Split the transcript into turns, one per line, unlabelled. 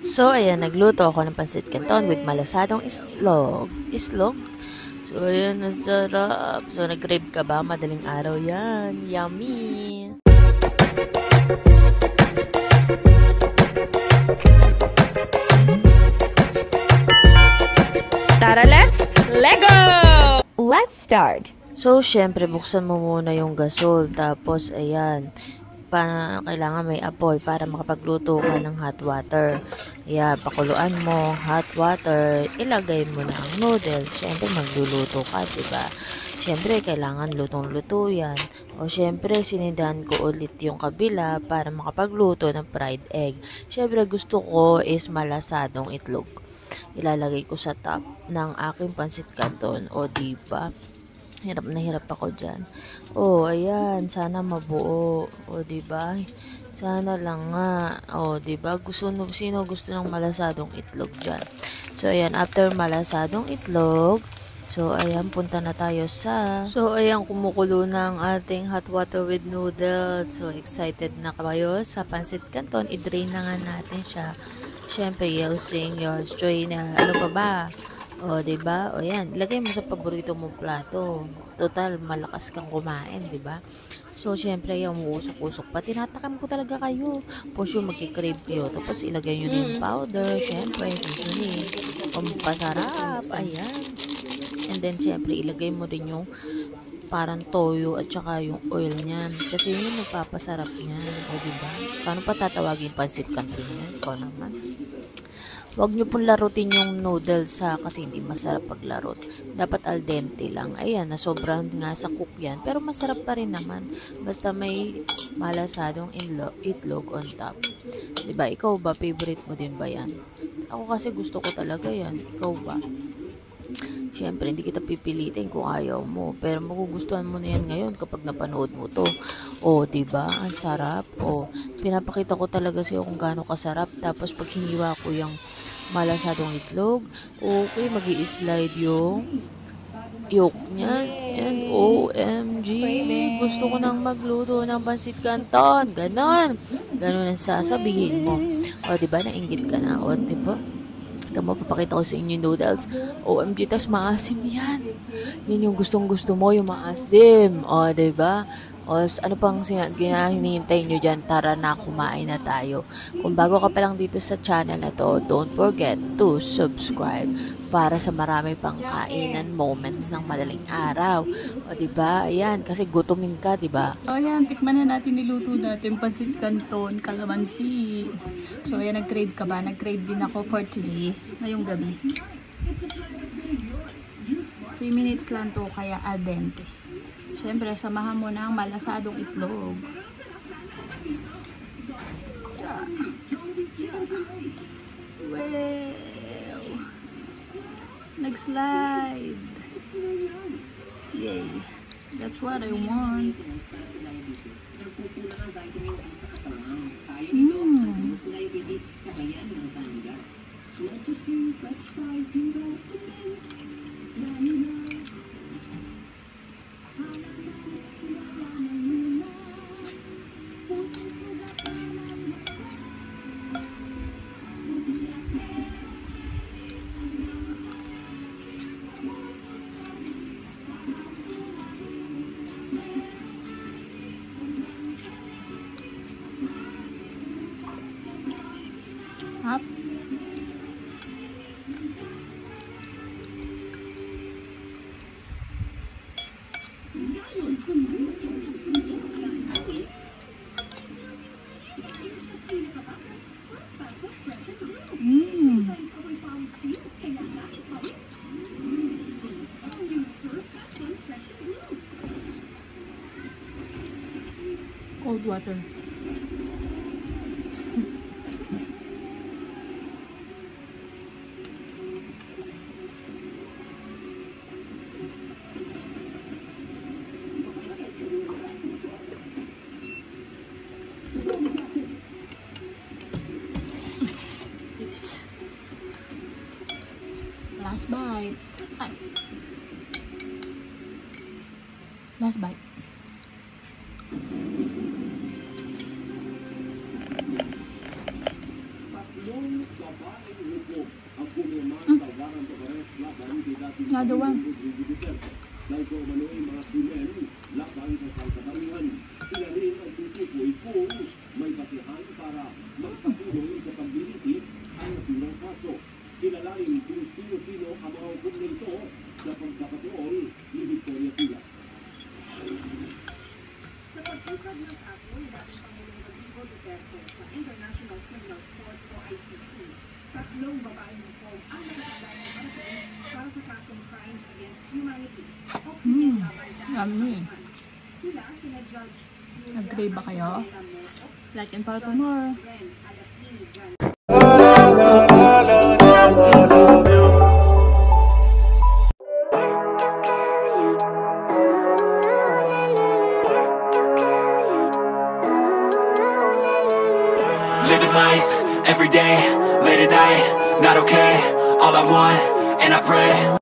So, ayan, nagluto ako ng pansit canton with malasadong islog. Islog? So, ayan, nasarap. So, nag-crave ka ba? Madaling araw yan. Yummy!
Tara, let's Lego!
Let's start.
So, syempre, buksan mo muna yung gasol. Tapos, ayan, kailangan may apoy para makapagluto ka ng hot water. Ayan, pakuluan mo, hot water, ilagay mo na ang noodles. Syempre, magluluto ka, diba? Syempre, kailangan lutong-luto yan. O syempre, sinindahan ko ulit yung kabila para makapagluto ng fried egg. Syempre, gusto ko is malasadong itlog. Ilalagay ko sa top ng aking pansit canton. O, diba? Hirap na hirap ako dyan. O, ayan. Sana mabuo. O, diba? Sana lang nga. O, diba? Sino gusto ng malasadong itlog dyan? So, ayan. After malasadong itlog, so, ayan. Punta na tayo sa... So, ayan. Kumukulo na ang ating hot water with noodles. So, excited na kayo sa pansit canton. I-drain na nga natin siya. Siyempre, using your strainer. Ano pa ba? O, diba? O, yan. Ilagay mo sa paborito mong plato. Total, malakas kang kumain, diba? So, syempre, yung usok-usok pa. Tinatakam ko talaga kayo. For sure, magkikrave kayo. Tapos, ilagay nyo na yung powder. Syempre, seasoning. Pampasarap. Ayan. And then, syempre, ilagay mo din yung parang toyo at saka yung oil niyan. Kasi yun yung magpapasarap niyan. O, diba? Paano pa tatawagin pansit canton niyan? Ikaw naman. Huwag nyo pong larutin yung noodles kasi hindi masarap paglarot. Dapat al dente lang. Ayan, nasobrahan nga sa cook yan. Pero masarap pa rin naman. Basta may malasadong itlog on top. Diba? Ikaw ba? Favorite mo din ba yan? Ako kasi gusto ko talaga yan. Ikaw ba? Siyempre, hindi kita pipilitin kung ayaw mo. Pero magugustuhan mo na yan ngayon kapag napanood mo to. O, diba? Ang sarap. O, pinapakita ko talaga sa'yo kung gaano kasarap. Tapos, pag hiniwa ko yung malasadong itlog, okay, magi-slide yung yolk niyan. And OMG, gusto ko nang magluto ng pansit canton. Ganon. Ganon ang sasabihin mo. O, diba? Nainggit ka na. O, diba? Tama, papakita ko sa inyo yung noodles. OMG, tas maasim yan. Yun yung gustong-gusto mo, yung maasim. O, diba? O, ano pang hinihintay nyo dyan? Tara na, kumain na tayo. Kung bago ka pa lang dito sa channel na to, don't forget to subscribe para sa marami pang kainan moments ng madaling araw. O, diba? Ayan, kasi gutumin ka, diba?
O ayan, tikman na natin niluto natin pansit canton, calamansi. So ayan, nag-crave ka ba? Nag-crave din ako for today, ngayong gabi. 3 minutes lang to, kaya al dente. Siyempre, samahan mo na ang malasadong itlog. Wow! Nag-slide! Yay! That's what I want. Up. Cold water. Last bite. Last bite. Nadawa.
Kilalain kung sino-sino ang mga hukom na ito sa pagkakatuon ni Victoria Pila.
Sa pag-usad ng kaso ni dating Pangulong Rodrigo Duterte sa International Criminal Court o ICC, tatlong babaeng hukom ang nakatagay ng kaso para sa kasong crimes against humanity o pinaglaban sa
Yummy.
sila Judge
Nag-crave ba kayo? Like and follow for more.
Living life, every day, late at night, not okay. All I want, and I pray